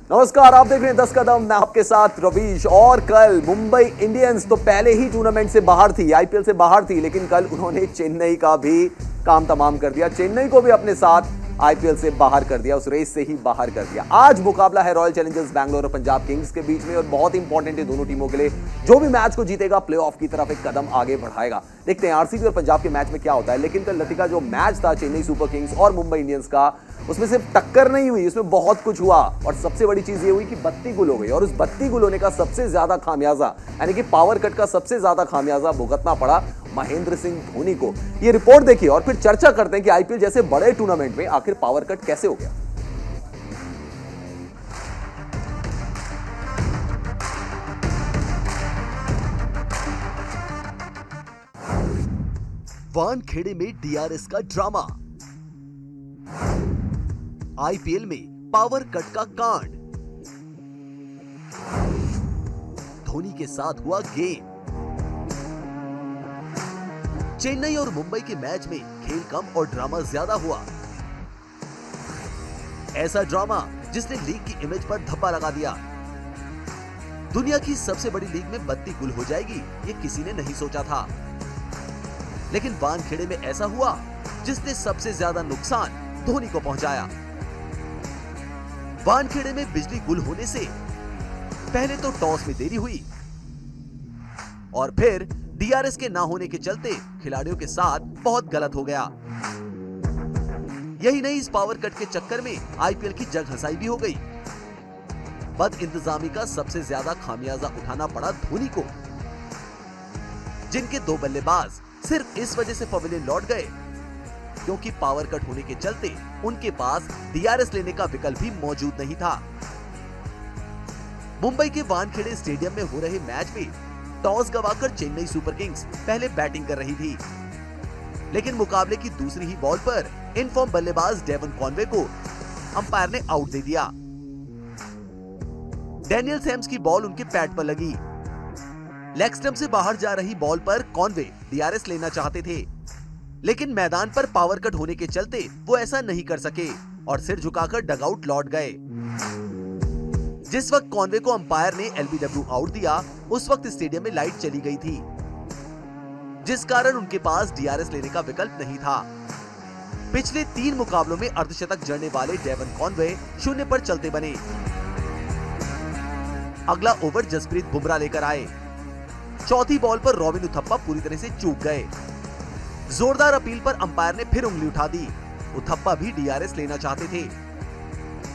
नमस्कार, आप देख रहे हैं 10 कदम। मैं आपके साथ रवीश। और कल मुंबई इंडियंस तो पहले ही टूर्नामेंट से बाहर थी, आईपीएल से बाहर थी, लेकिन कल उन्होंने चेन्नई का भी काम तमाम कर दिया, चेन्नई को भी अपने साथ आईपीएल से बाहर कर दिया, उस रेस से ही बाहर कर दिया। आज मुकाबला है रॉयल चैलेंजर्स बैंगलोर और पंजाब किंग्स के बीच में, और बहुत इंपॉर्टेंट है दोनों टीमों के लिए। जो भी मैच को जीतेगा प्लेऑफ की तरफ एक कदम आगे बढ़ाएगा। देखते हैं आरसीबी और पंजाब के मैच में क्या होता है। लेकिन कल लतिका जो मैच था चेन्नई सुपर किंग्स और मुंबई इंडियंस का, उसमें सिर्फ टक्कर नहीं हुई, उसमें बहुत कुछ हुआ। और सबसे बड़ी चीज ये हुई कि 32 गुल हो गई, और उस 32 गुल होने का सबसे ज्यादा खामियाजा, यानी कि पावर कट का सबसे ज्यादा खामियाजा भुगतना पड़ा महेंद्र सिंह धोनी को। ये रिपोर्ट देखिए और फिर चर्चा करते हैं कि आईपीएल जैसे बड़े टूर्नामेंट में आखिर पावर कट कैसे हो गया। वानखेड़े में डीआरएस का ड्रामा, आईपीएल में पावर कट का कांड, धोनी के साथ हुआ गेम, चेन्नई और मुंबई के मैच में खेल कम और ड्रामा ज्यादा हुआ। ऐसा ड्रामा जिसने लीग की इमेज पर धब्बा लगा दिया। दुनिया की सबसे बड़ी लीग में 32 गुल हो जाएगी, ये किसी ने नहीं सोचा था। लेकिन वानखेड़े में ऐसा हुआ जिसने सबसे ज्यादा नुकसान धोनी को पहुंचाया। वानखेड़े में बिजली गुल होने से पहले तो टॉस में देरी हुई, और फिर डीआरएस के ना होने के चलते खिलाड़ियों के साथ बहुत गलत हो गया। यही नहीं, इस पावर कट के चक्कर में आईपीएल की जग हंसाई भी हो गई। बद इंतजामी का सबसे ज्यादा खामियाजा उठाना पड़ा धोनी को, जिनके 2 बल्लेबाज सिर्फ इस वजह से पवेलियन लौट गए क्योंकि पावर कट होने के चलते उनके पास डीआरएस लेने का विकल्प भी मौजूद नहीं था। मुंबई के वानखेड़े स्टेडियम में हो रहे मैच में टॉस गवाकर चेन्नई सुपर किंग्स पहले बैटिंग कर रही थी, लेकिन मुकाबले की दूसरी ही बॉल पर इनफॉर्म बल्लेबाज डेवन कॉनवे को अंपायर ने आउट दे दिया। डैनियल सैम्स की बॉल उनके पैड पर लगी। लेग स्टंप से बाहर जा रही बॉल पर कॉनवे डीआरएस लेना चाहते थे, लेकिन मैदान पर पावर कट होने के चलते वो ऐसा नहीं कर सके और सिर झुकाकर डगआउट लौट गए। जिस वक्त कॉनवे को अंपायर ने एलबीडब्ल्यू आउट दिया, उस वक्त स्टेडियम में लाइट चली गई थी, जिस कारण उनके पास डीआरएस लेने का विकल्प नहीं था। पिछले 3 मुकाबलों में अर्धशतक जड़ने वाले डेवन कॉनवे 0 पर चलते बने। अगला ओवर जसप्रीत बुमराह लेकर आए। चौथी बॉल पर रॉबिन उथप्पा पूरी तरह से चूक गए। जोरदार अपील पर अंपायर ने फिर उंगली उठा दी। उथप्पा भी डीआरएस लेना चाहते थे,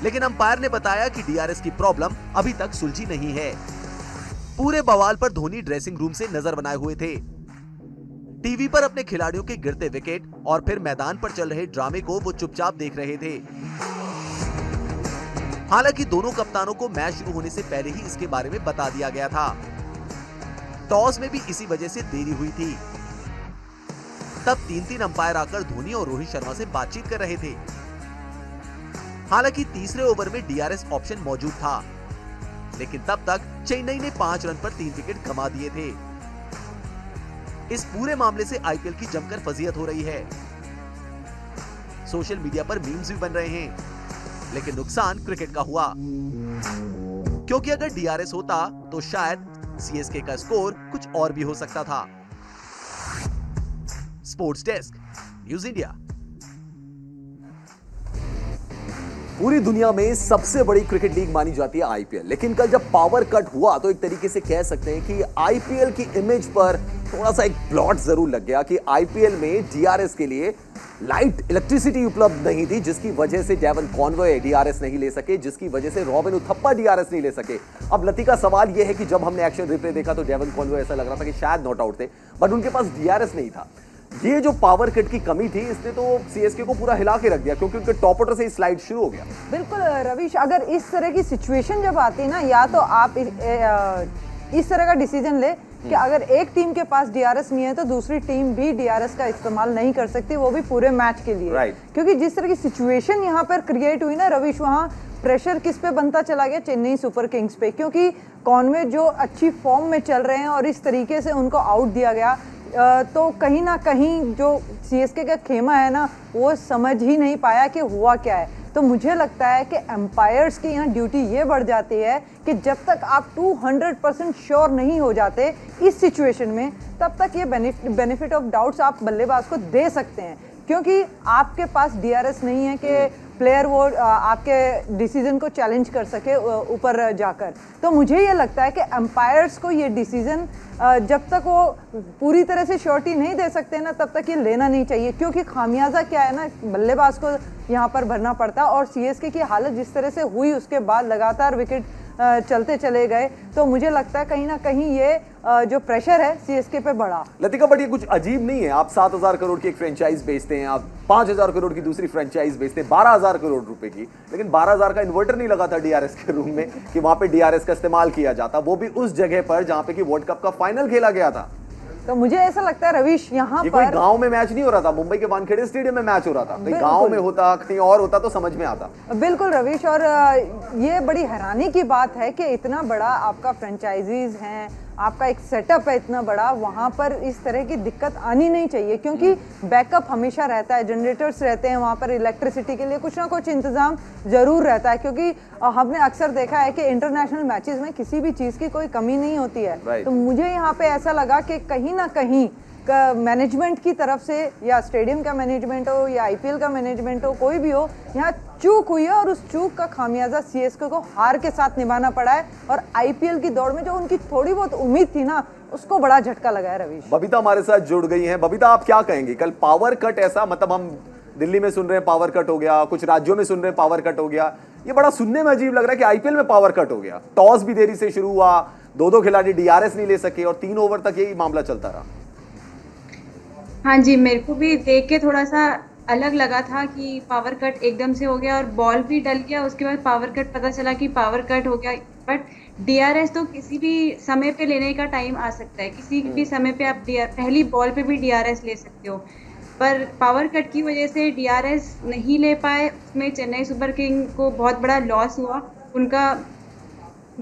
लेकिन अंपायर ने बताया कि डीआरएस की प्रॉब्लम अभी तक सुलझी नहीं है। पूरे बवाल पर धोनी ड्रेसिंग रूम से नजर बनाए हुए थे। टीवी पर अपने खिलाड़ियों के गिरते विकेट और फिर मैदान पर चल रहे ड्रामे को वो चुपचाप देख रहे थे। हालांकि दोनों कप्तानों को मैच शुरू होने से पहले ही इसके बारे में बता दिया गया था। टॉस में भी इसी वजह से देरी हुई थी। तब 3-3 अंपायर आकर धोनी और रोहित शर्मा से बातचीत कर रहे थे। हालांकि तीसरे ओवर में डीआरएस ऑप्शन मौजूद था, लेकिन तब तक चेन्नई ने 5 रन पर 3 विकेट गंवा दिए थे। इस पूरे मामले से आईपीएल की जमकर फजीहत हो रही है। सोशल मीडिया पर मीम्स भी बन रहे हैं, लेकिन नुकसान क्रिकेट का हुआ, क्योंकि अगर डीआरएस होता तो शायद सीएसके का स्कोर कुछ और भी हो सकता था। Sports desk, news India. पूरी दुनिया में सबसे बड़ी क्रिकेट लीग मानी जाती है आईपीएल, लेकिन कल जब पावर कट हुआ तो एक तरीके से कह सकते हैं कि आईपीएल की इमेज पर थोड़ा सा एक ब्लॉट जरूर लग गया कि आईपीएल में डीआरएस के लिए लाइट इलेक्ट्रिसिटी उपलब्ध नहीं थी, जिसकी वजह से डेवन कॉनवे डीआरएस नहीं ले सके, जिसकी वजह से रॉबिन उथप्पा डीआरएस नहीं ले सके। अब लतिका सवाल यह है कि जब हमने एक्शन रिप्ले देखा तो डेवन कॉनवे ऐसा लग रहा था कि शायद नॉट आउट थे, बट उनके पास डीआरएस नहीं था। ये जो पावर कट की कमी थी, इसने तो सीएसके को पूरा हिला के रख दिया, क्योंकि उनके टॉप ऑर्डर से ही स्लाइड शुरू हो गया। बिल्कुल रवीश, अगर इस तरह की सिचुएशन जब आती है ना, या तो आप इस तरह का डिसीजन ले कि अगर एक टीम के पास डीआरएस नहीं है तो दूसरी टीम भी डीआरएस का इस्तेमाल नहीं कर सकती, वो भी पूरे मैच के लिए। क्योंकि जिस तरह की सिचुएशन यहाँ पर क्रिएट हुई ना रवीश, वहाँ प्रेशर किस पे बनता चला गया? चेन्नई सुपर किंग्स पे, क्योंकि कॉनवे जो अच्छी फॉर्म में चल रहे हैं और इस तरीके से उनको आउट दिया गया, तो कहीं ना कहीं जो सीएसके का खेमा है ना, वो समझ ही नहीं पाया कि हुआ क्या है। तो मुझे लगता है कि एम्पायर्स की यहाँ ड्यूटी ये बढ़ जाती है कि जब तक आप 200% श्योर नहीं हो जाते इस सिचुएशन में, तब तक ये बेनिफिट ऑफ डाउट्स आप बल्लेबाज को दे सकते हैं, क्योंकि आपके पास डीआरएस नहीं है कि प्लेयर वो आपके डिसीजन को चैलेंज कर सके ऊपर जाकर। तो मुझे ये लगता है कि एम्पायर्स को ये डिसीजन जब तक वो पूरी तरह से श्योरिटी नहीं दे सकते ना, तब तक ये लेना नहीं चाहिए, क्योंकि खामियाजा क्या है ना, बल्लेबाज को यहाँ पर भरना पड़ता। और सीएसके की हालत जिस तरह से हुई उसके बाद लगातार विकेट चलते चले गए, तो मुझे लगता है कहीं ना कहीं ये जो प्रेशर है सीएसके पे बढ़ा। लतिका, बट ये कुछ अजीब नहीं है? आप 7,000 करोड़ की एक फ्रेंचाइज बेचते हैं, आप 5,000 करोड़ की दूसरी फ्रेंचाइज बेचते हैं 12,000 करोड़ रुपए की, लेकिन 12,000 का इन्वर्टर नहीं लगा था डीआरएस के रूम में कि वहां पे डीआरएस का इस्तेमाल किया जाता, वो भी उस जगह पर जहां पे कि वर्ल्ड कप का फाइनल खेला गया था। तो मुझे ऐसा लगता है रवीश, यहाँ ये पर कोई गांव में मैच नहीं हो रहा था, मुंबई के वानखेड़े स्टेडियम में मैच हो रहा था। कहीं गांव में होता, कहीं और होता तो समझ में आता। बिल्कुल रवीश, और ये बड़ी हैरानी की बात है कि इतना बड़ा आपका फ्रेंचाइजीज हैं, आपका एक सेटअप है इतना बड़ा, वहाँ पर इस तरह की दिक्कत आनी नहीं चाहिए, क्योंकि बैकअप हमेशा रहता है, जनरेटर्स रहते हैं वहाँ पर, इलेक्ट्रिसिटी के लिए कुछ ना कुछ इंतजाम जरूर रहता है, क्योंकि हमने अक्सर देखा है कि इंटरनेशनल मैचेस में किसी भी चीज़ की कोई कमी नहीं होती है। तो मुझे यहाँ पे ऐसा लगा कि कहीं ना कहीं मैनेजमेंट की तरफ से, या स्टेडियम का मैनेजमेंट हो या आईपीएल का मैनेजमेंट हो, कोई भी हो, यहाँ चूक हुई है और उस चूक का खामियाजा सीएसके को हार के साथ निभाना पड़ा है। और आईपीएल की दौड़ में जो उनकी थोड़ी बहुत उम्मीद थी ना, उसको बड़ा झटका लगा है रवीश। बबीता हमारे साथ जुड़ गई हैं। बबीता, आप क्या कहेंगी? कल पावर कट, ऐसा मतलब हम दिल्ली में सुन रहे हैं पावर कट हो गया, कुछ राज्यों में सुन रहे हैं पावर कट हो गया, ये बड़ा सुनने में अजीब लग रहा है कि आईपीएल में पावर कट हो गया। टॉस भी देरी से शुरू हुआ, 2-2 खिलाड़ी डीआरएस नहीं ले सके और 3 ओवर तक यही मामला चलता रहा। हाँ जी, मेरे को भी देख के थोड़ा सा अलग लगा था कि पावर कट एकदम से हो गया और बॉल भी डल गया, उसके बाद पावर कट पता चला कि पावर कट हो गया। बट डीआरएस तो किसी भी समय पे लेने का टाइम आ सकता है, किसी भी समय पे आप पहली बॉल पे भी डीआरएस ले सकते हो, पर पावर कट की वजह से डीआरएस नहीं ले पाए, उसमें चेन्नई सुपर किंग को बहुत बड़ा लॉस हुआ। उनका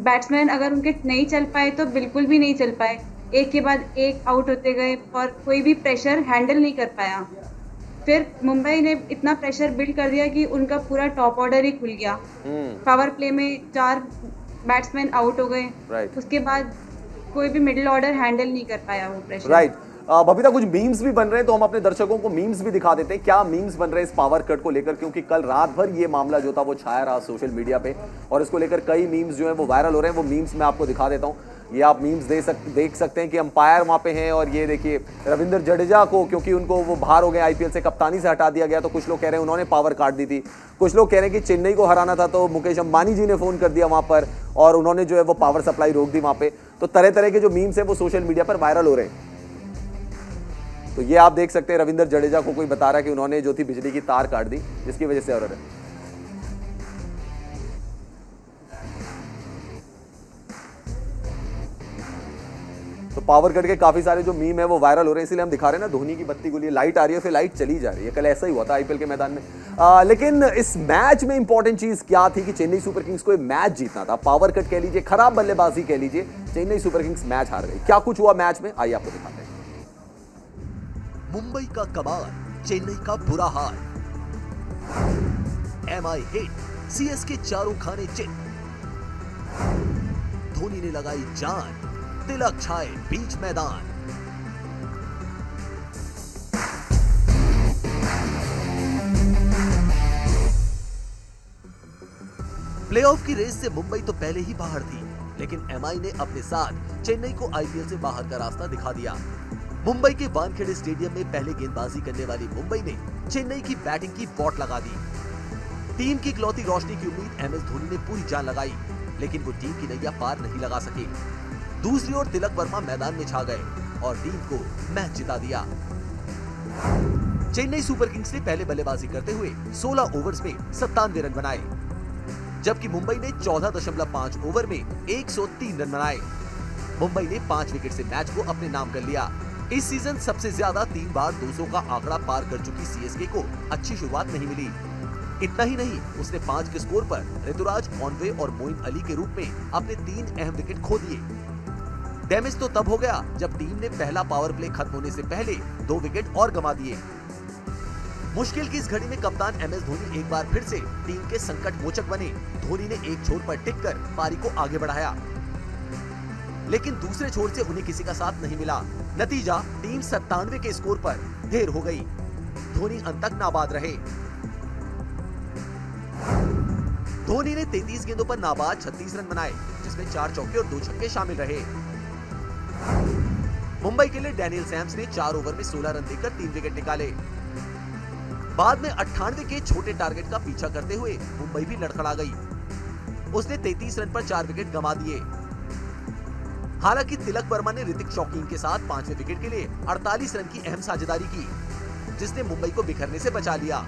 बैट्समैन अगर उनके नहीं चल पाए तो बिल्कुल भी नहीं चल पाए, एक के बाद एक आउट होते गए और कोई भी प्रेशर हैंडल नहीं कर पाया। फिर मुंबई ने इतना प्रेशर बिल्ड कर दिया कि उनका पूरा टॉप ऑर्डर ही खुल गया। पावर प्ले में 4 बैट्समैन आउट हो गए, उसके बाद कोई भी मिडिल ऑर्डर हैंडल नहीं कर पाया वो प्रेशर। राइट। बबीता, कुछ मीम्स भी बन रहे हैं, तो हम अपने दर्शकों को मीम्स भी दिखा देते हैं। क्या मीम्स बन रहे हैं इस पावर कट को लेकर? क्योंकि कल रात भर ये मामला जो था वो छाया रहा सोशल मीडिया पे, और इसको लेकर कई मीम्स जो है वो वायरल हो रहे हैं। वो मीम्स मैं आपको दिखा देता हूँ। ये आप मीम्स देख सकते हैं कि अंपायर वहाँ पे हैं, और ये देखिए रविंद्र जडेजा को, क्योंकि उनको वो बाहर हो गए आईपीएल से, कप्तानी से हटा दिया गया, तो कुछ लोग कह रहे हैं उन्होंने पावर काट दी थी। कुछ लोग कह रहे हैं कि चेन्नई को हराना था तो मुकेश अंबानी जी ने फ़ोन कर दिया वहाँ पर और उन्होंने जो है वो पावर सप्लाई रोक दी वहाँ पे। तो तरह तरह के जो मीम्स हैं वो सोशल मीडिया पर वायरल हो रहे हैं। तो ये आप देख सकते हैं, रविंद्र जडेजा को कोई बता रहा है कि उन्होंने जो थी बिजली की तार काट दी, जिसकी वजह से एरर है। तो पावर कट के काफी सारे जो मीम है वो वायरल हो रहे हैं, इसीलिए हम दिखा रहे हैं ना, धोनी की बत्ती गुली, लाइट आ रही है फिर लाइट चली जा रही है। कल ऐसा ही हुआ था आईपीएल के मैदान में। लेकिन इस मैच में इंपॉर्टेंट चीज क्या थी कि चेन्नई सुपर किंग्स को मैच जीतना था। पावर कट कह लीजिए, खराब बल्लेबाजी कह लीजिए, चेन्नई सुपर किंग्स मैच हार गई। क्या कुछ हुआ मैच में, आइए आपको दिखाते हैं। मुंबई का कमाल, चेन्नई का बुरा हाल। एमआई हिट, सीएसके चारों खाने चिट। धोनी ने लगाई जान, तिलक छाए बीच मैदान। प्लेऑफ की रेस से मुंबई तो पहले ही बाहर थी, लेकिन एमआई ने अपने साथ चेन्नई को आईपीएल से बाहर का रास्ता दिखा दिया। मुंबई के वानखेड़े स्टेडियम में पहले गेंदबाजी करने वाली मुंबई ने चेन्नई की बैटिंग की वॉट लगा दी। टीम की इकलौती रोशनी की उम्मीद एमएस धोनी ने पूरी जान लगाई, लेकिन वो टीम की नैया पार नहीं लगा सके। दूसरी ओर तिलक वर्मा मैदान में छा गए और टीम को मैच जिता दिया। चेन्नई सुपर किंग्स ने पहले बल्लेबाजी करते हुए 16 ओवर्स में 97 रन बनाए, जबकि मुंबई ने 14.5 ओवर में 103 रन बनाए। मुंबई ने 5 विकेट से मैच को अपने नाम कर लिया। इस सीजन सबसे ज्यादा 3 बार 200 का आंकड़ा पार कर चुकी सीएसके को अच्छी शुरुआत नहीं मिली। इतना ही नहीं, उसने 5 के स्कोर पर ऋतुराज, कॉनवे और मोइन अली के रूप में अपने 3 अहम विकेट खो दिए। डैमेज तो तब हो गया जब टीम ने पहला पावर प्ले खत्म होने से पहले 2 विकेट और गंवा दिए। मुश्किल की इस घड़ी में कप्तान MS धोनी एक बार फिर से टीम के संकट मोचक बने। धोनी ने एक छोर पर टिककर पारी को आगे बढ़ाया, लेकिन दूसरे छोर से उन्हें किसी का साथ नहीं मिला। नतीजा टीम 97 के स्कोर पर ढेर हो गई। धोनी अंत तक नाबाद रहे। धोनी ने 33 गेंदों पर नाबाद 36 रन बनाए, जिसमें 4 चौके और 2 छक्के शामिल रहे। मुंबई के लिए डैनियल सैम्स ने 4 ओवर में 16 रन देकर 3 विकेट निकाले। बाद में 98 के छोटे टारगेट का पीछा करते हुए मुंबई भी लड़खड़ा गई। उसने 33 रन पर 4 विकेट गंवा दिए। हालांकि तिलक वर्मा ने ऋतिक शॉकिंग के साथ 5वें विकेट के लिए 48 रन की अहम साझेदारी की, जिसने मुंबई को बिखरने से बचा लिया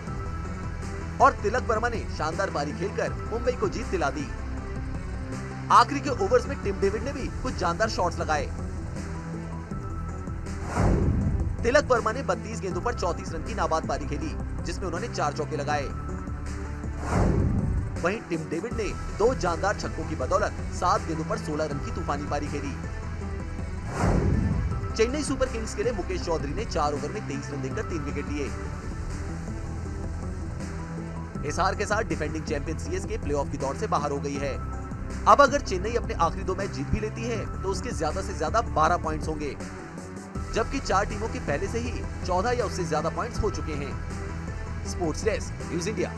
और तिलक वर्मा ने शानदार पारी खेलकर मुंबई को जीत दिला दी। आखिरी के ओवर्स में टिम डेविड ने भी कुछ जानदार शॉट्स लगाए। तिलक वर्मा ने 32 गेंदों पर 34 रन की नाबाद पारी खेली, जिसमें उन्होंने 4 चौके लगाए। वहीं टिम डेविड ने 2 जानदार छक्कों की बदौलत 7 गेंदों पर 16 रन की तूफानी पारी खेली। चेन्नई सुपर किंग्स के लिए मुकेश चौधरी ने 4 ओवर में 23 रन देकर 3 विकेट लिए। इस हार के साथ डिफेंडिंग चैंपियन सीएसके प्लेऑफ की दौड़ से बाहर हो गई है। अब अगर चेन्नई अपने आखिरी 2 मैच जीत भी लेती है तो उसके ज्यादा से ज्यादा 12 पॉइंट्स होंगे, जबकि 4 टीमों के पहले से ही 14 या उससे ज्यादा पॉइंट्स हो चुके हैं। Sports desk, news India.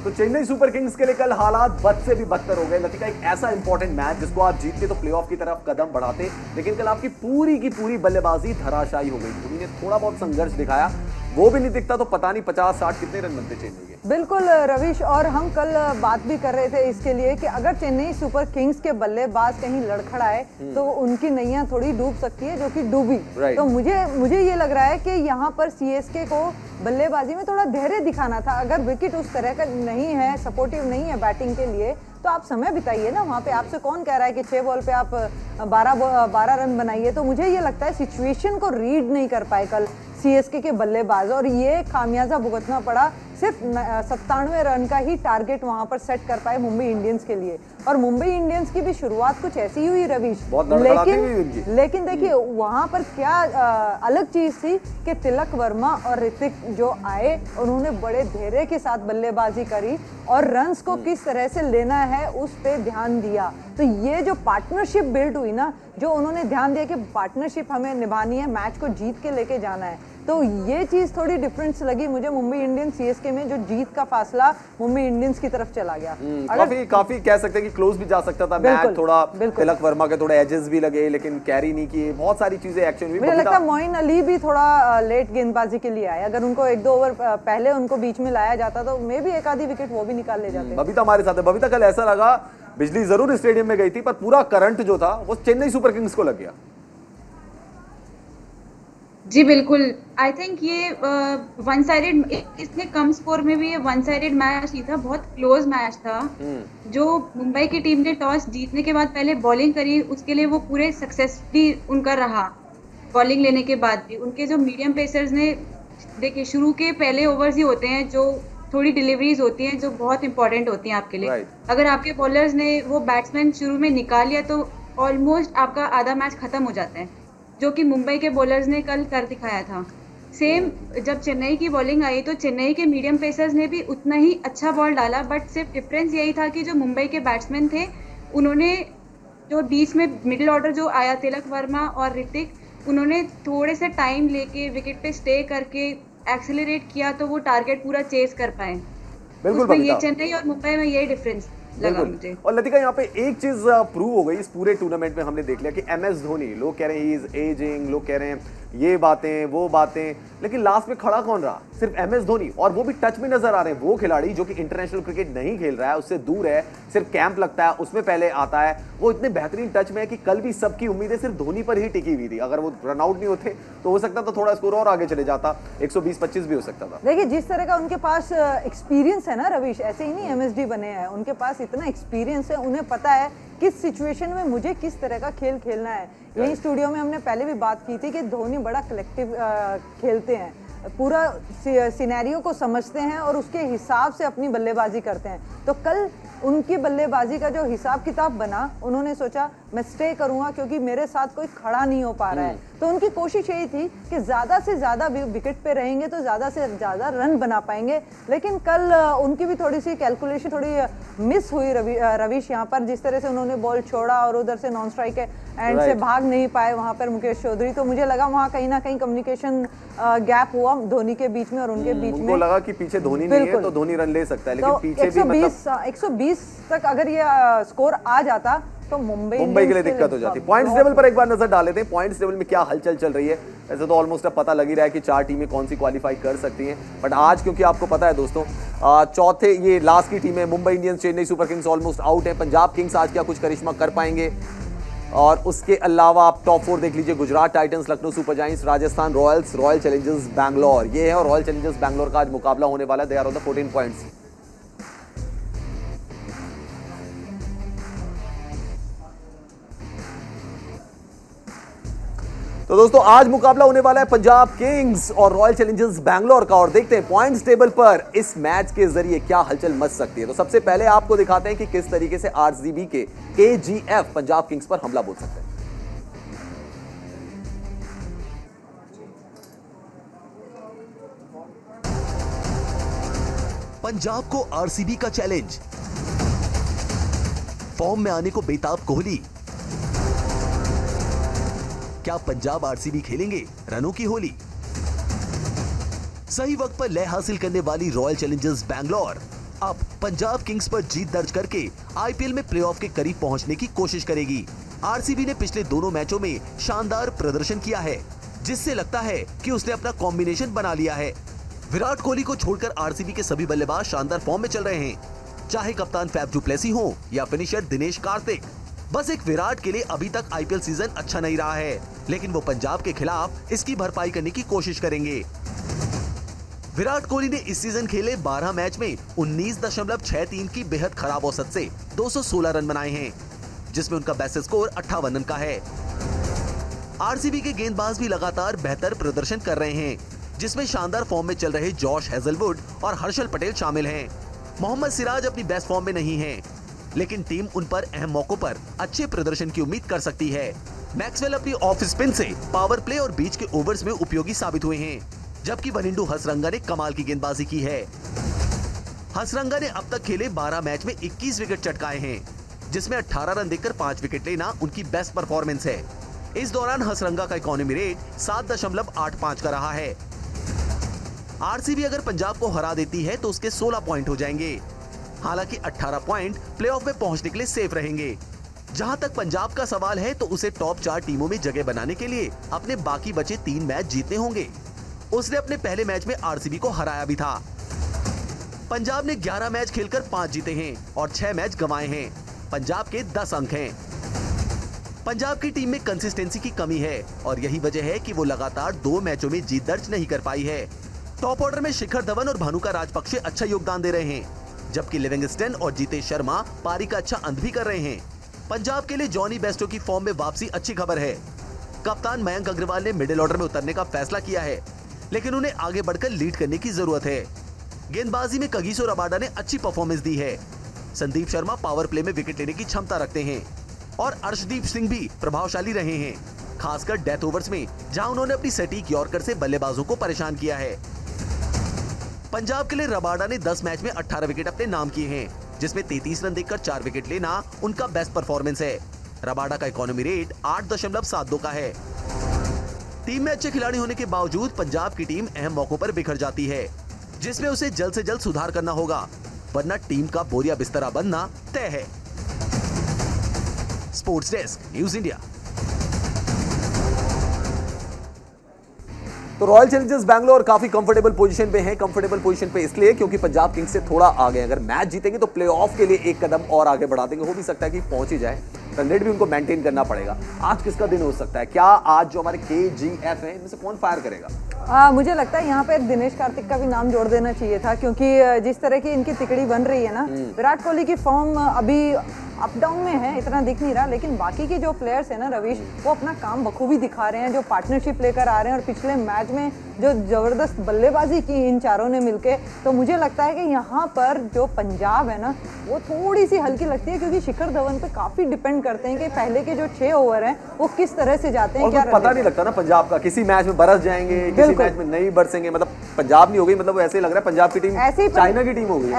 तो चेन्नई सुपर किंग्स के लिए कल हालात बद से भी बदतर हो गए। लतिका, एक ऐसा इंपॉर्टेंट मैच जिसको आप जीतते तो प्लेऑफ की तरफ कदम बढ़ाते, लेकिन कल आपकी पूरी की पूरी बल्लेबाजी धराशायी हो गई। धोनी ने थोड़ा बहुत संघर्ष दिखाया, वो भी नहीं दिखता तो पता नहीं 50-60 कितने रन बनते चेन्नई के। बिल्कुल रविश, और हम कल बात भी कर रहे थे इसके लिए कि अगर चेन्नई सुपर किंग्स के बल्लेबाज कहीं लड़खड़ाए तो उनकी नैया थोड़ी डूब सकती है, जो कि डूबी। तो मुझे ये लग रहा है कि यहाँ पर सीएसके को बल्लेबाजी में थोड़ा धैर्य दिखाना था। अगर विकेट उस तरह का नहीं है, सपोर्टिव नहीं है बैटिंग के लिए, तो आप समय बिताइए ना वहाँ पे। आपसे कौन कह रहा है कि 6 बॉल पे आप 12 रन बनाइए। तो मुझे ये लगता है सिचुएशन को रीड नहीं कर पाए कल सीएसके के बल्लेबाज, और ये खामियाजा भुगतना पड़ा। सिर्फ 97 रन का ही टारगेट वहां पर सेट कर पाए मुंबई इंडियंस के लिए। और मुंबई इंडियंस की भी शुरुआत कुछ ऐसी हुई रवीश, लेकिन देखिए वहां पर क्या अलग चीज थी कि तिलक वर्मा और ऋतिक जो आए, उन्होंने बड़े धैर्य के साथ बल्लेबाजी करी और रन्स को किस तरह से लेना है उस पे ध्यान दिया। तो ये जो पार्टनरशिप बिल्ड हुई ना, जो उन्होंने ध्यान दिया कि पार्टनरशिप हमें निभानी है, मैच को जीत के लेके जाना है, तो ये चीज थोड़ी डिफरेंस लगी मुझे मुंबई इंडियंस सीएसके में, जो जीत का फासला मुंबई इंडियंस की तरफ चला गया। काफी कह सकते हैं कि क्लोज भी जा सकता था मैच। थोड़ा तिलक वर्मा के थोड़े एजेस भी लगे, लेकिन कैरी नहीं किए। बहुत सारी चीजें एक्शन हुई। मुझे लगता है मोइन अली भी थोड़ा लेट गेंदबाजी के लिए आए। अगर उनको 1-2 ओवर पहले उनको बीच में लाया जाता तो मे भी 1 आधी विकेट वो भी निकाल ले जाते। बबीता हमारे साथ है। बबीता, कल ऐसा लगा बिजली जरूर स्टेडियम में गई थी, पर पूरा करंट जो था वो चेन्नई सुपर किंग्स को लग गया। जी बिल्कुल, आई थिंक ये वन साइडेड, इसने कम स्कोर में भी ये वन साइडेड मैच नहीं था, बहुत क्लोज मैच था। जो मुंबई की टीम ने टॉस जीतने के बाद पहले बॉलिंग करी, उसके लिए वो पूरे सक्सेसफुली उनका रहा। बॉलिंग लेने के बाद भी उनके जो मीडियम पेसर्स ने, देखिए शुरू के पहले ओवर्स ही होते हैं जो थोड़ी डिलीवरीज होती हैं जो बहुत इंपॉर्टेंट होती हैं आपके लिए। अगर आपके बॉलर्स ने वो बैट्समैन शुरू में निकाल लिया तो ऑलमोस्ट आपका आधा मैच खत्म हो जाता है, जो कि मुंबई के बॉलर्स ने कल कर दिखाया था। सेम जब चेन्नई की बॉलिंग आई तो चेन्नई के मीडियम पेसर्स ने भी उतना ही अच्छा बॉल डाला, बट सिर्फ डिफरेंस यही था कि जो मुंबई के बैट्समैन थे उन्होंने जो बीच में मिडिल ऑर्डर जो आया, तिलक वर्मा और ऋतिक, उन्होंने थोड़े से टाइम लेके विकेट पे स्टे करके एक्सेलरेट किया तो वो टारगेट पूरा चेज कर पाए। बिल्कुल, ये चेन्नई और मुंबई में यही डिफरेंस लगा मुझे। और लतिका, यहाँ पे एक चीज प्रूव हो गई इस पूरे टूर्नामेंट में। हमने देख लिया कि MS धोनी, लोग कह रहे हैं ही इज एजिंग, लोग कह रहे हैं ये बातें वो बातें, लेकिन लास्ट में खड़ा कौन रहा? सिर्फ MS धोनी, और वो भी टच में नजर आ रहे हैं। वो खिलाड़ी जो कि इंटरनेशनल क्रिकेट नहीं खेल रहा है, उससे दूर है, सिर्फ कैंप लगता है उसमें पहले आता है, वो इतने बेहतरीन टच में है कि कल भी सबकी उम्मीदें सिर्फ धोनी पर ही टिकी हुई थी। अगर वो रन आउट नहीं होते तो हो सकता था थोड़ा स्कोर और आगे चले जाता, 120-25 भी हो सकता था। देखिए जिस तरह का उनके पास एक्सपीरियंस है ना रवीश, ऐसे ही नहीं MSD बने हैं, उनके पास इतना एक्सपीरियंस है, उन्हें पता है किस सिचुएशन में मुझे किस तरह का खेल खेलना है। यही स्टूडियो में हमने पहले भी बात की थी कि धोनी बड़ा कलेक्टिव खेलते हैं, पूरा सिनेरियो को समझते हैं और उसके हिसाब से अपनी बल्लेबाजी करते हैं। तो कल उनकी बल्लेबाजी का जो हिसाब किताब बना, उन्होंने सोचा मैं स्टे करूंगा क्योंकि मेरे साथ कोई खड़ा नहीं हो पा रहा है। तो उनकी कोशिश यही थी कि ज़्यादा से ज़्यादा विकेट पे रहेंगे तो ज़्यादा से ज़्यादा रन बना पाएंगे। लेकिन कल उनकी भी थोड़ी सी कैलकुलेशन थोड़ी मिस हुई रविश यहाँ पर, जिस तरह से उन्होंने बॉल छोड़ा और उधर से नॉन स्ट्राइक के एंड से भाग नहीं पाए वहाँ पर मुकेश चौधरी। तो मुझे लगा वहाँ कहीं ना कहीं कम्युनिकेशन गैप हुआ धोनी के बीच में और उनके बीच में। उनको लगा कि पीछे धोनी नहीं है तो धोनी रन ले सकता है, लेकिन तो पीछे भी मतलब 120 तक अगर ये स्कोर आ जाता तो मुंबई के लिए दिक्कत हो जाती। पॉइंट्स टेबल पर एक बार नजर डाल लेते हैं, पॉइंट्स टेबल में क्या हलचल चल रही है। ऐसे तो ऑलमोस्ट अब पता लग ही रहा है कि 4 टीमें कौन सी क्वालिफाई कर सकती हैं, बट आज क्योंकि आपको पता है दोस्तों, चौथे ये लास्ट की टीम है Mumbai Indians, Chennai super Kings almost out है। पंजाब किंग्स आज क्या कुछ करिश्मा कर पाएंगे? और उसके अलावा आप टॉप 4 देख लीजिए, Gujarat Titans, Lucknow super giants, Rajasthan Royals, royal Challengers Bangalore, ये है। और रॉयल चैलेंजर्स बैंगलोर का आज मुकाबला होने वाला है। They are on the 14 points. तो दोस्तों आज मुकाबला होने वाला है पंजाब किंग्स और रॉयल चैलेंजर्स बैंगलोर का, और देखते हैं पॉइंट्स टेबल पर इस मैच के जरिए क्या हलचल मच सकती है। तो सबसे पहले आपको दिखाते हैं कि किस तरीके से आरसीबी के केजीएफ पंजाब किंग्स पर हमला बोल सकते हैं। पंजाब को आरसीबी का चैलेंज, फॉर्म में आने को बेताब कोहली। क्या पंजाब आरसीबी खेलेंगे रनों की होली? सही वक्त पर लय हासिल करने वाली रॉयल चैलेंजर्स बैंगलोर अब पंजाब किंग्स पर जीत दर्ज करके आईपीएल में प्लेऑफ के करीब पहुंचने की कोशिश करेगी। आरसीबी ने पिछले दोनों मैचों में शानदार प्रदर्शन किया है, जिससे लगता है कि उसने अपना कॉम्बिनेशन बना लिया है। विराट कोहली को छोड़कर आरसीबी के सभी बल्लेबाज शानदार फॉर्म में चल रहे हैं, चाहे कप्तान फैफ डु प्लेसी हो या फिनिशर दिनेश कार्तिक। बस एक विराट के लिए अभी तक आईपीएल सीजन अच्छा नहीं रहा है, लेकिन वो पंजाब के खिलाफ इसकी भरपाई करने की कोशिश करेंगे। विराट कोहली ने इस सीजन खेले 12 मैच में 19.63 की बेहद खराब औसत से 216 रन बनाए हैं, जिसमें उनका बेस्ट स्कोर 58 रन का है। आरसीबी के गेंदबाज भी लगातार बेहतर प्रदर्शन कर रहे हैं, जिसमें शानदार फॉर्म में चल रहे जॉश हेजलवुड और हर्षल पटेल शामिल हैं। मोहम्मद सिराज अपनी बेस्ट फॉर्म में नहीं हैं, लेकिन टीम उन पर अहम मौकों पर अच्छे प्रदर्शन की उम्मीद कर सकती है। मैक्सवेल अपनी ऑफ स्पिन से पावर प्ले और बीच के ओवर्स में उपयोगी साबित हुए हैं, जबकि वनिंडू हसरंगा ने कमाल की गेंदबाजी की है। हसरंगा ने अब तक खेले 12 मैच में 21 विकेट चटकाए हैं, जिसमें 18 रन देकर 5 विकेट लेना उनकी बेस्ट परफॉर्मेंस है। इस दौरान हसरंगा का इकोनॉमी रेट 7.85 का रहा है। आरसीबी अगर पंजाब को हरा देती है तो उसके 16 पॉइंट हो जाएंगे। हालांकि 18 पॉइंट प्लेऑफ में पहुंचने के लिए सेफ रहेंगे। जहां तक पंजाब का सवाल है तो उसे टॉप 4 टीमों में जगह बनाने के लिए अपने बाकी बचे 3 मैच जीतने होंगे। उसने अपने पहले मैच में आरसीबी को हराया भी था। पंजाब ने 11 मैच खेलकर 5 जीते हैं और 6 मैच गंवाए हैं। पंजाब के 10 अंक हैं। पंजाब की टीम में कंसिस्टेंसी की कमी है और यही वजह है कि वो लगातार 2 मैचों में जीत दर्ज नहीं कर पाई है। टॉप ऑर्डर में शिखर धवन और भानुका राजपक्षे अच्छा योगदान दे रहे हैं, जबकि लिविंगस्टन और जीतेश शर्मा पारी का अच्छा अंत भी कर रहे हैं। पंजाब के लिए जॉनी बेस्टो की फॉर्म में वापसी अच्छी खबर है। कप्तान मयंक अग्रवाल ने मिडिल ऑर्डर में उतरने का फैसला किया है, लेकिन उन्हें आगे बढ़कर लीड करने की जरूरत है। गेंदबाजी में कगिसो रबाडा ने अच्छी परफॉर्मेंस दी है। संदीप शर्मा पावर प्ले में विकेट लेने की क्षमता रखते हैं और अर्शदीप सिंह भी प्रभावशाली रहे हैं, खासकर डेथ ओवर्स में, जहां उन्होंने अपनी सटीक यॉर्कर से बल्लेबाजों को परेशान किया है। पंजाब के लिए रबाडा ने 10 मैच में 18 विकेट अपने नाम किए हैं, जिसमें 33 रन देकर 4 विकेट लेना उनका बेस्ट परफॉर्मेंस है। रबाडा का इकोनॉमी रेट 8.72 का है। टीम में अच्छे खिलाड़ी होने के बावजूद पंजाब की टीम अहम मौकों पर बिखर जाती है, जिसमें उसे जल्द से जल्द सुधार करना होगा, वरना टीम का बोरिया बिस्तरा बनना तय है। Sports desk, news India. तो रॉयल चैलेंजर्स बैंगलोर काफी कंफर्टेबल पोजीशन पे है। कंफर्टेबल पोजीशन पे इसलिए क्योंकि पंजाब किंग्स से थोड़ा आगे, अगर मैच जीतेंगे तो प्लेऑफ के लिए एक कदम और आगे बढ़ा देंगे। हो भी सकता है कि पहुंच ही जाए, रन रेट भी उनको मेंटेन करना पड़ेगा। आज किसका दिन हो सकता है? क्या आज जो हमारे केजीएफ है इनमें से कौन फायर करेगा? मुझे लगता है यहाँ पे दिनेश कार्तिक का भी नाम जोड़ देना चाहिए था, क्योंकि जिस तरह की इनकी तिकड़ी बन रही है ना, विराट कोहली की फॉर्म अभी अप डाउन में है, इतना दिख नहीं रहा, लेकिन बाकी के जो प्लेयर्स हैं ना रवीश, वो अपना काम बखूबी दिखा रहे हैं, जो पार्टनरशिप लेकर आ रहे हैं। और पिछले मैच में जो ज़बरदस्त बल्लेबाजी की इन चारों ने मिलके, तो मुझे लगता है कि यहाँ पर जो पंजाब है ना वो थोड़ी सी हल्की लगती है, क्योंकि शिखर धवन पे काफ़ी डिपेंड करते हैं कि पहले के जो 6 ओवर हैं वो किस तरह से जाते हैं। और क्या कुछ पता नहीं लगता ना पंजाब का, किसी मैच में बरस जाएंगे, किसी मैच में नहीं बरसेंगे। मतलब पंजाब नहीं हो गई, मतलब ऐसे लग रहा है पंजाब की टीम चाइना की टीम हो गई।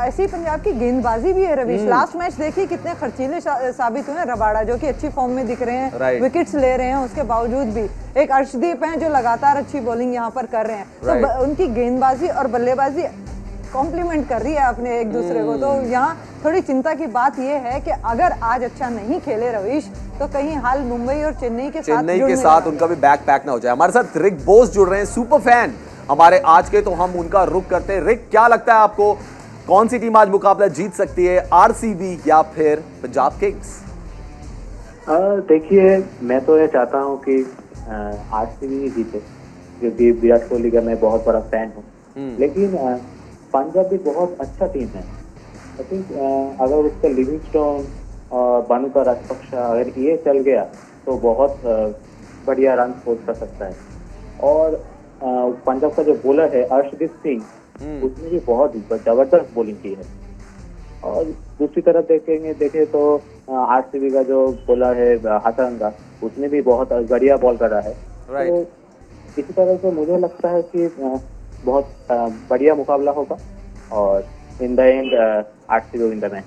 ऐसी पंजाब की गेंदबाजी भी है रवीश। लास्ट मैच देखिए कितने खर्चीले साबित हुए। रबाड़ा जो कि अच्छी फॉर्म में दिख रहे हैं, विकेट्स ले रहे हैं, उसके बावजूद भी एक अर्शदीप हैं जो लगातार अच्छी बॉलिंग यहाँ पर कर रहे हैं। तो उनकी गेंदबाजी और बल्लेबाजी कॉम्प्लीमेंट कर रही है अपने एक दूसरे को। तो यहाँ थोड़ी चिंता की बात यह है कि अगर आज अच्छा नहीं खेले रवीश, तो कहीं हाल मुंबई और चेन्नई के साथ उनका भी बैक पैक ना हो जाए। हमारे साथ रिक बोस जुड़ रहे हैं, सुपर फैन हमारे आज के, तो हम उनका रुख करते हैं। रिक, क्या लगता है आपको, कौन सी टीम आज मुकाबला जीत सकती है, आरसीबी या फिर पंजाब किंग्स? देखिए, मैं तो ये चाहता हूँ कि आरसीबी ही जीते, क्योंकि विराट कोहली का मैं बहुत बड़ा फैन हूँ। लेकिन पंजाब भी बहुत अच्छा टीम है। आई थिंक अगर उसका लिविंगस्टोन और बानुका राजपक्षा अगर ये चल गया तो बहुत बढ़िया रन स्कोर कर सकता है। और पंजाब का जो बॉलर है अर्शदीप सिंह, उसने भी बहुत जबरदस्त बॉलिंग की है। और दूसरी तरफ देखें तो आरसीबी का जो बॉलर है हसरंगा, उसने भी बहुत बढ़िया बॉल करा है। तो इसी तरह से मुझे लगता है कि बहुत बढ़िया मुकाबला होगा और in the end RCB win the match.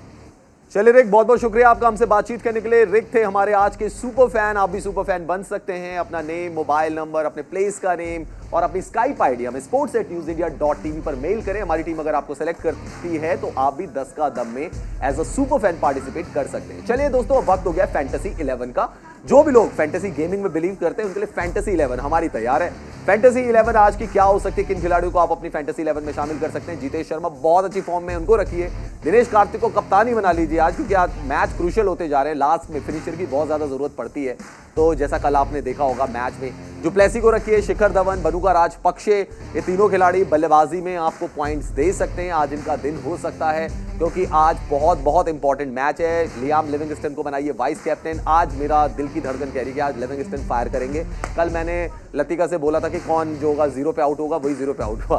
चलिए रिक, बहुत बहुत शुक्रिया आपका हमसे बातचीत करने के लिए। रिक थे हमारे आज के सुपर फैन। आप भी सुपर फैन बन सकते हैं। अपना नेम, मोबाइल नंबर, अपने प्लेस का नेम और अपनी स्काइप आईडी हमें sports@newsindia.tv पर मेल करें। हमारी टीम अगर आपको सेलेक्ट करती है तो आप भी 10 का दम में as a super fan participate कर सकते हैं। चलिए दोस्तों, अब वक्त हो गया फैंटेसी 11 का। जो भी लोग फैंटेसी गेमिंग में बिलीव करते हैं उनके लिए फैंटेसी 11 हमारी तैयार है। फैंटेसी 11 आज की क्या हो सकती है, किन खिलाड़ियों को आप अपनी फैंटेसी 11 में शामिल कर सकते हैं। जीतेश शर्मा बहुत अच्छी फॉर्म में, उनको रखिए। दिनेश कार्तिक को कप्तानी बना लीजिए आज, क्योंकि आज मैच क्रूशियल होते जा रहे हैं। लास्ट में फिनिशर की बहुत ज्यादा जरूरत पड़ती है। तो जैसा कल आपने देखा होगा मैच में, डुप्लेसी को रखिए, शिखर धवन, बनुका राजपक्षे, ये तीनों खिलाड़ी बल्लेबाजी में आपको पॉइंट्स दे सकते हैं। आज इनका दिन हो सकता है, क्योंकि आज बहुत बहुत इंपॉर्टेंट मैच है। लियाम लिविंगस्टन को बनाइए वाइस कैप्टन। आज मेरा दिल की धड़कन कह रही है कि आज लिविंगस्टन फायर करेंगे। कल मैंने लतिका से बोला था कि कौन जो होगा 0 पे आउट होगा, वही 0 पे आउट हुआ।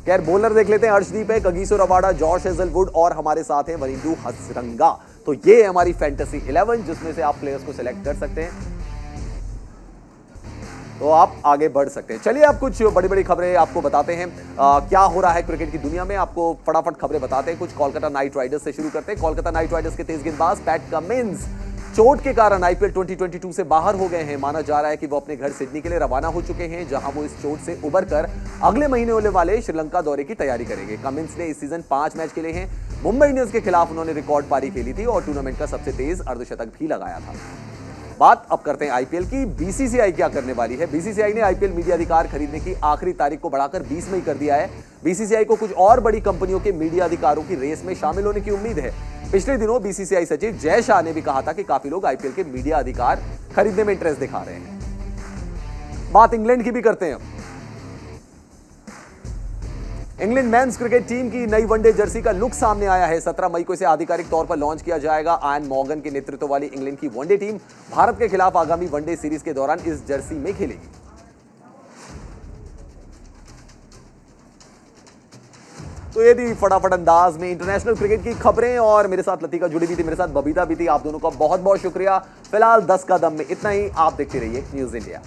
खैर, बॉलर देख लेते हैं। अर्शदीप है, कगिसो रबाड़ा, जॉश हेजलवुड और हमारे साथ हैं वरिंदु हसरंगा। तो ये है हमारी फैंटेसी 11, जिसमें से आप प्लेयर्स को सिलेक्ट कर सकते हैं, तो आप आगे बढ़ सकते हैं। चलिए अब कुछ बड़ी बड़ी खबरें आपको बताते हैं। क्या हो रहा है क्रिकेट की दुनिया में, आपको फटाफट खबरें बताते हैं। कुछ कोलकाता नाइट राइडर्स से शुरू करते हैं। कोलकाता नाइट राइडर्स के तेज गेंदबाज पैट कमिंस चोट के कारण आईपीएल 2022 से बाहर हो गए हैं। माना जा रहा है कि वो अपने घर सिडनी के लिए रवाना हो चुके हैं, जहां वो इस चोट से उबरकर अगले महीने होने वाले श्रीलंका दौरे की तैयारी करेंगे। कमिंस ने इस सीजन 5 मैच खेले हैं। मुंबई इंडियंस के खिलाफ उन्होंने रिकॉर्ड पारी खेली थी और टूर्नामेंट का सबसे तेज अर्धशतक भी लगाया था। बात अब करते हैं आईपीएल की। बीसीसीआई क्या करने वाली है। बीसीसीआई ने आईपीएल मीडिया अधिकार खरीदने की आखिरी तारीख को बढ़ाकर 20 मई कर दिया है। बीसीसीआई को कुछ और बड़ी कंपनियों के मीडिया अधिकारों की रेस में शामिल होने की उम्मीद है। पिछले दिनों बीसीसीआई सचिव जय शाह ने भी कहा था कि काफी लोग आईपीएल के मीडिया अधिकार खरीदने में इंटरेस्ट दिखा रहे हैं। बात इंग्लैंड की भी करते हैं। इंग्लैंड मेंस क्रिकेट टीम की नई वनडे जर्सी का लुक सामने आया है। 17 मई को इसे आधिकारिक तौर पर लॉन्च किया जाएगा। आयन मॉर्गन के नेतृत्व वाली इंग्लैंड की वनडे टीम भारत के खिलाफ आगामी वनडे सीरीज के दौरान इस जर्सी में खेलेगी। तो ये थी फटाफट अंदाज में इंटरनेशनल क्रिकेट की खबरें, और मेरे साथ लतिका जुड़ी भी थी, मेरे साथ बबीता भी थी। आप दोनों का बहुत बहुत शुक्रिया। फिलहाल 10 का दम में इतना ही। आप देखते रहिए न्यूज़ इंडिया।